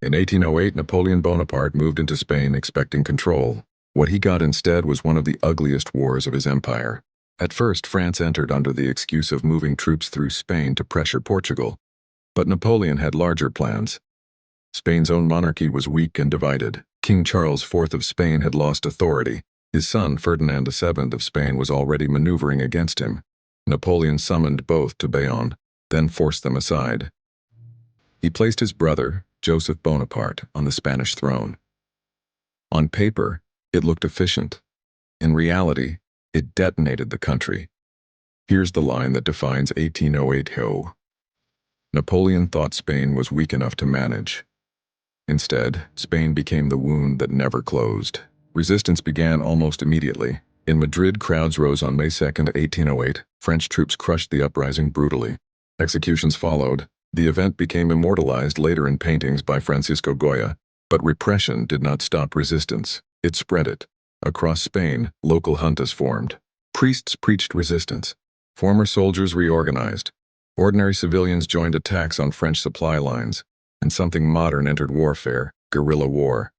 In 1808, Napoleon Bonaparte moved into Spain expecting control. What he got instead was one of the ugliest wars of his empire. At first, France entered under the excuse of moving troops through Spain to pressure Portugal. But Napoleon had larger plans. Spain's own monarchy was weak and divided. King Charles IV of Spain had lost authority. His son, Ferdinand VII of Spain, was already maneuvering against him. Napoleon summoned both to Bayonne, then forced them aside. He placed his brother, Joseph Bonaparte, on the Spanish throne. On paper, it looked efficient. In reality, it detonated the country. Here's the line that defines 1808 Ho. Napoleon thought Spain was weak enough to manage. Instead, Spain became the wound that never closed. Resistance began almost immediately. In Madrid, crowds rose on May 2, 1808. French troops crushed the uprising brutally. Executions followed. The event became immortalized later in paintings by Francisco Goya. But repression did not stop resistance. It spread it. Across Spain, local juntas formed. Priests preached resistance. Former soldiers reorganized. Ordinary civilians joined attacks on French supply lines. And something modern entered warfare: guerrilla war.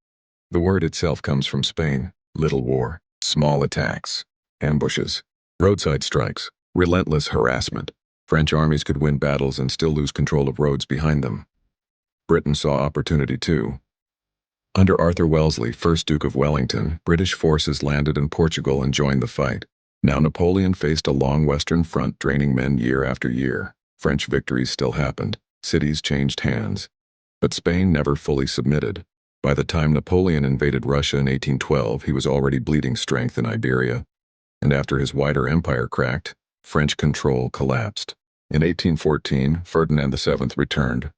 The word itself comes from Spain: little war, small attacks, ambushes, roadside strikes, relentless harassment. French armies could win battles and still lose control of roads behind them. Britain saw opportunity too. Under Arthur Wellesley, 1st Duke of Wellington, British forces landed in Portugal and joined the fight. Now Napoleon faced a long western front draining men year after year. French victories still happened. Cities changed hands. But Spain never fully submitted. By the time Napoleon invaded Russia in 1812, he was already bleeding strength in Iberia. And after his wider empire cracked, French control collapsed. In 1814, Ferdinand VII returned.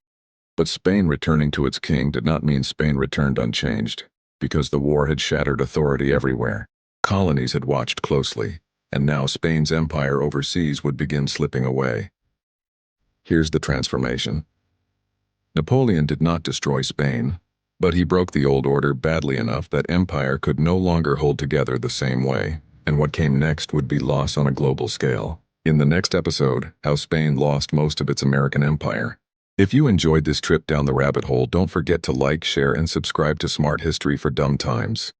But Spain returning to its king did not mean Spain returned unchanged, because the war had shattered authority everywhere. Colonies had watched closely, and now Spain's empire overseas would begin slipping away. Here's the transformation. Napoleon did not destroy Spain, but he broke the old order badly enough that empire could no longer hold together the same way, and what came next would be loss on a global scale. In the next episode, how Spain lost most of its American empire. If you enjoyed this trip down the rabbit hole, don't forget to like, share, and subscribe to Smart History for Dumb Times.